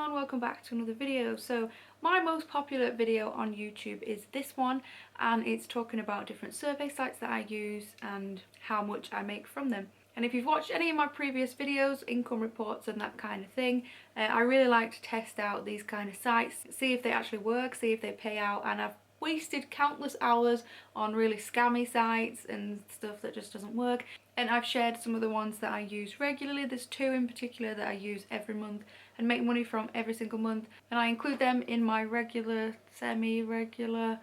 everyone, welcome back to another video. So my most popular video on YouTube is this one, and it's talking about different survey sites that I use and how much I make from them. And if you've watched any of my previous videos, income reports and that kind of thing, I really like to test out these kind of sites, see if they actually work, see if they pay out, and I've wasted countless hours on really scammy sites and stuff that just doesn't work. And I've shared some of the ones that I use regularly. There's two in particular that I use every month and make money from every single month, and I include them in my regular, semi-regular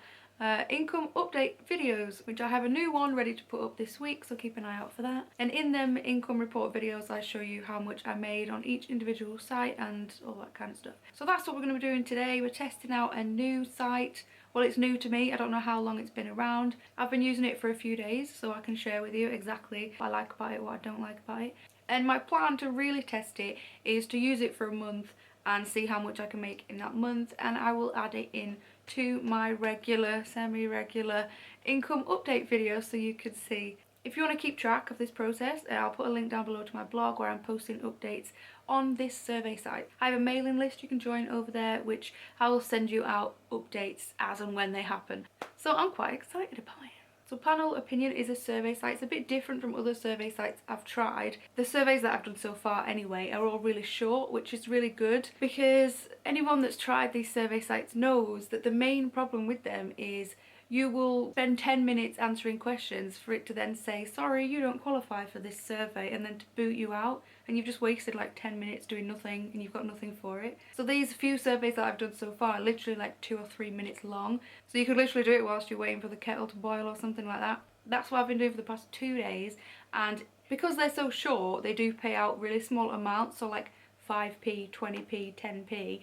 income update videos, which I have a new one ready to put up this week, so keep an eye out for that. And in them income report videos I show you how much I made on each individual site and all that kind of stuff. So that's what we're going to be doing today. We're testing out a new site. Well, it's new to me. I don't know how long it's been around. I've been using it for a few days, so I can share with you exactly what I like about it, what I don't like about it. And my plan to really test it is to use it for a month and see how much I can make in that month, and I will add it in to my regular, semi-regular income update video so you can see. If you want to keep track of this process, I'll put a link down below to my blog where I'm posting updates on this survey site. I have a mailing list you can join over there, which I will send you out updates as and when they happen. So I'm quite excited about it. So Panel Opinion is a survey site. It's a bit different from other survey sites I've tried. The surveys that I've done so far anyway are all really short, which is really good, because anyone that's tried these survey sites knows that the main problem with them is you will spend 10 minutes answering questions for it to then say, sorry, you don't qualify for this survey, and then to boot you out, and you've just wasted like 10 minutes doing nothing and you've got nothing for it. So these few surveys that I've done so far are literally like 2 or 3 minutes long, so you could literally do it whilst you're waiting for the kettle to boil or something like that. That's what I've been doing for the past 2 days, and because they're so short, they do pay out really small amounts, so like 5p, 20p, 10p,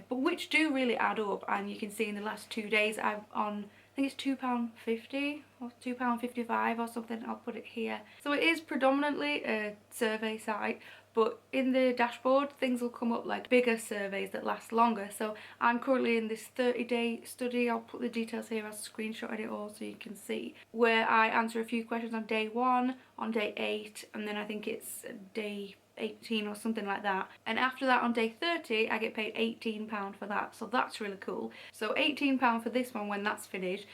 but which do really add up. And you can see in the last 2 days I've on, I think it's £2.50 or £2.55 or something. I'll put it here. So it is predominantly a survey site, but in the dashboard things will come up like bigger surveys that last longer. So I'm currently in this 30-day study. I'll put the details here. I'll screenshot it all so you can see, where I answer a few questions on day 1, on day 8, and then I think it's day 18 or something like that, and after that on day 30 I get paid £18 for that, so that's really cool. So £18 for this one when that's finished,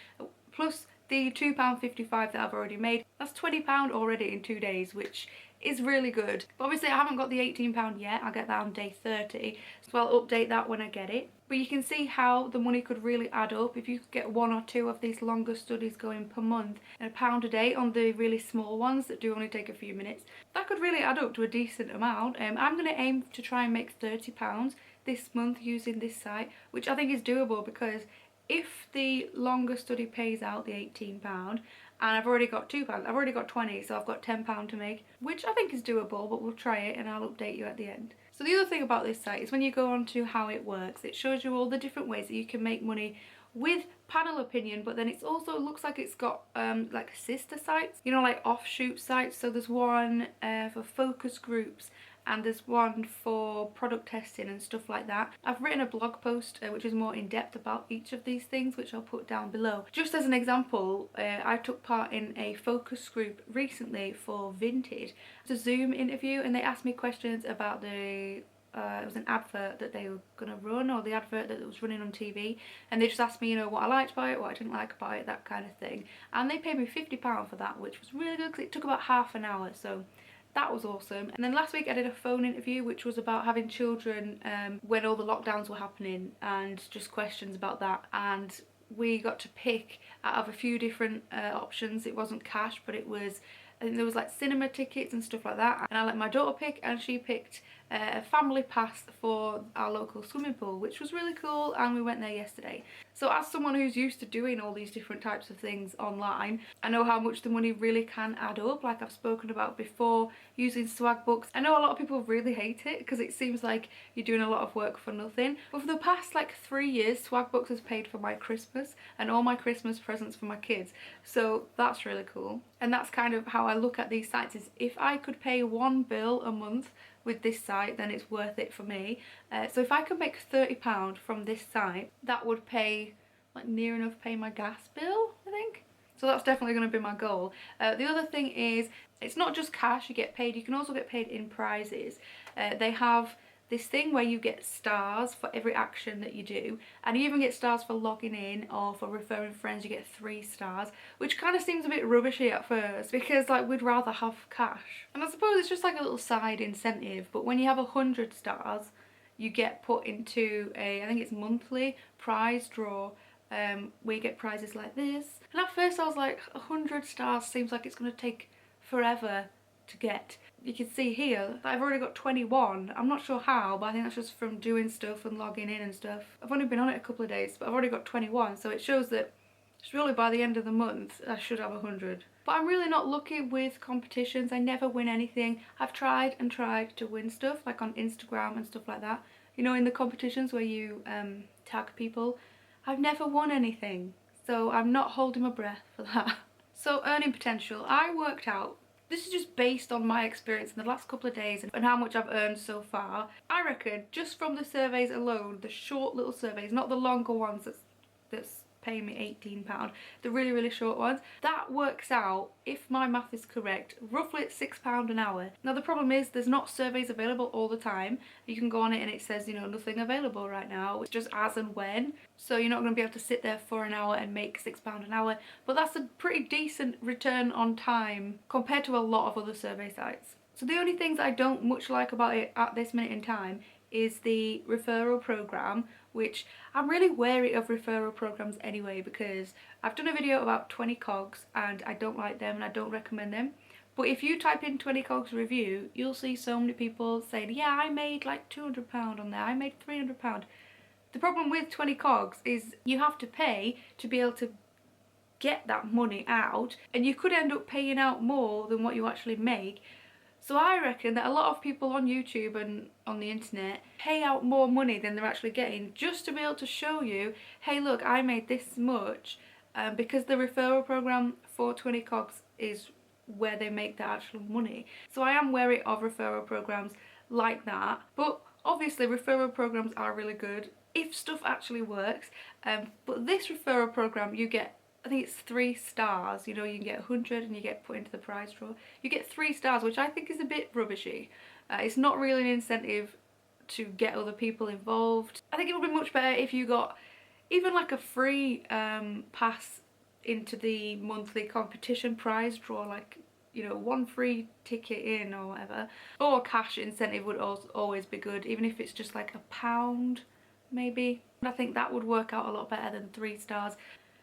plus the £2.55 that I've already made. That's £20 already in 2 days, which is really good. But obviously I haven't got the £18 yet. I'll get that on day 30, so I'll update that when I get it. But you can see how the money could really add up if you could get 1 or 2 of these longer studies going per month, and £1 a day on the really small ones that do only take a few minutes. That could really add up to a decent amount. I'm going to aim to try and make £30 this month using this site, which I think is doable, because if the longer study pays out the £18 and I've already got £2, I've already got 20, so I've got £10 to make, which I think is doable, but we'll try it and I'll update you at the end. So the other thing about this site is when you go on to how it works, it shows you all the different ways that you can make money with Panel Opinion, but then it also looks like it's got like sister sites, you know, like offshoot sites. So there's one for focus groups, and there's one for product testing and stuff like that. I've written a blog post which is more in depth about each of these things, which I'll put down below. Just as an example, I took part in a focus group recently for Vinted. It's a Zoom interview, and they asked me questions about the it was an advert that they were going to run, or the advert that was running on TV, and they just asked me, you know, what I liked about it, what I didn't like about it, that kind of thing. And they paid me £50 for that, which was really good because it took about half an hour, so that was awesome. And then last week I did a phone interview which was about having children when all the lockdowns were happening, and just questions about that. And we got to pick out of a few different options. It wasn't cash, but it was, I think there was like cinema tickets and stuff like that. And I let my daughter pick, and she picked a family pass for our local swimming pool, which was really cool, and we went there yesterday. So as someone who's used to doing all these different types of things online, I know how much the money really can add up, like I've spoken about before, using Swagbooks. I know a lot of people really hate it because it seems like you're doing a lot of work for nothing, but for the past like 3 years Swagbooks has paid for my Christmas and all my Christmas presents for my kids, so that's really cool. And that's kind of how I look at these sites, is if I could pay 1 bill a month with this site, then it's worth it for me. So if I could make £30 from this site, that would pay, like, near enough pay my gas bill, I think. So that's definitely going to be my goal. The other thing is, it's not just cash you get paid, you can also get paid in prizes. They have this thing where you get stars for every action that you do, and you even get stars for logging in or for referring friends. You get 3 stars, which kind of seems a bit rubbishy at first, because like we'd rather have cash. And I suppose it's just like a little side incentive, but when you have 100 stars, you get put into a, I think it's monthly prize draw, where you get prizes like this. And at first I was like, 100 stars seems like it's going to take forever to get. You can see here that I've already got 21. I'm not sure how, but I think that's just from doing stuff and logging in and stuff. I've only been on it a couple of days, but I've already got 21, so it shows that surely by the end of the month I should have 100. But I'm really not lucky with competitions. I never win anything. I've tried and tried to win stuff, like on Instagram and stuff like that. You know, in the competitions where you tag people. I've never won anything, so I'm not holding my breath for that. So earning potential, I worked out, this is just based on my experience in the last couple of days and how much I've earned so far. I reckon just from the surveys alone, the short little surveys, not the longer ones that's paying me £18, the really short ones, that works out, if my math is correct, roughly at £6 an hour. Now the problem is there's not surveys available all the time. You can go on it and it says, you know, nothing available right now. It's just as and when, so you're not going to be able to sit there for an hour and make £6 an hour, but that's a pretty decent return on time compared to a lot of other survey sites. So the only things I don't much like about it at this minute in time is the referral program, which I'm really wary of referral programs anyway, because I've done a video about 20 cogs and I don't like them and I don't recommend them. But if you type in 20 cogs review, you'll see so many people saying, yeah, I made like £200 on there, I made £300. The problem with 20 cogs is you have to pay to be able to get that money out, and you could end up paying out more than what you actually make. So I reckon that a lot of people on YouTube and on the internet pay out more money than they're actually getting just to be able to show you, hey look, I made this much, because the referral program for 20 cogs is where they make the actual money. So I am wary of referral programs like that, but obviously referral programs are really good if stuff actually works, but this referral program you get, I think it's 3 stars. You know, you can get 100 and you get put into the prize draw. You get 3 stars, which I think is a bit rubbishy. It's not really an incentive to get other people involved. I think it would be much better if you got even like a free pass into the monthly competition prize draw, like, you know, 1 free ticket in or whatever. Or a cash incentive would always be good, even if it's just like £1 maybe. I think that would work out a lot better than 3 stars.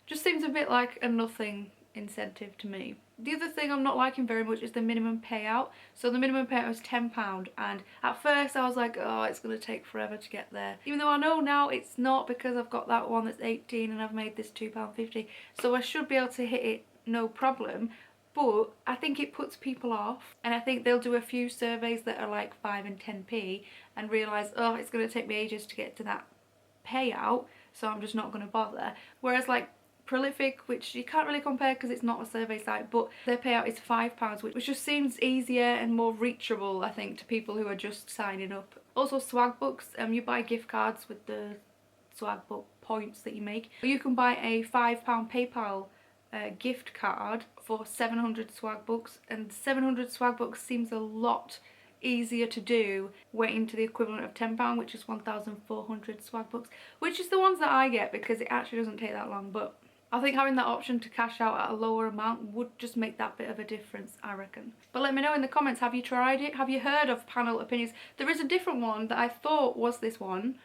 Just seems a bit like a nothing incentive to me. The other thing I'm not liking very much is the minimum payout. So the minimum payout was £10, and at first I was like, oh, it's going to take forever to get there. Even though I know now it's not, because I've got that one that's 18 and I've made this £2.50. So I should be able to hit it no problem. But I think it puts people off, and I think they'll do a few surveys that are like 5 and 10p and realise, oh, it's going to take me ages to get to that payout, so I'm just not going to bother. Whereas like Prolific, which you can't really compare because it's not a survey site, but their payout is £5, which just seems easier and more reachable, I think, to people who are just signing up. Also Swagbooks, you buy gift cards with the Swagbook points that you make. You can buy a £5 PayPal gift card for 700 Swagbooks, and 700 Swagbooks seems a lot easier to do waiting to the equivalent of £10, which is 1,400 Swagbooks, which is the ones that I get because it actually doesn't take that long. But I think having that option to cash out at a lower amount would just make that bit of a difference, I reckon. But let me know in the comments, have you tried it? Have you heard of panel opinions? There is a different one that I thought was this one,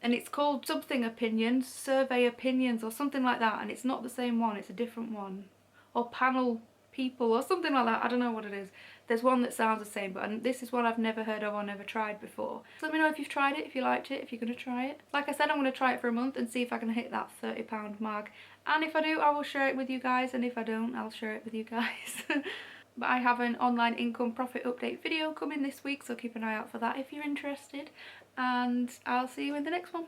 and it's called something opinions, survey opinions or something like that, and it's not the same one, it's a different one. Or panel people or something like that, I don't know what it is. There's one that sounds the same, but this is one I've never heard of or never tried before. So let me know if you've tried it, if you liked it, if you're going to try it. Like I said, I'm going to try it for a month and see if I can hit that £30 mark. And if I do, I will share it with you guys, and if I don't, I'll share it with you guys. But I have an online income profit update video coming this week, so keep an eye out for that if you're interested. And I'll see you in the next one.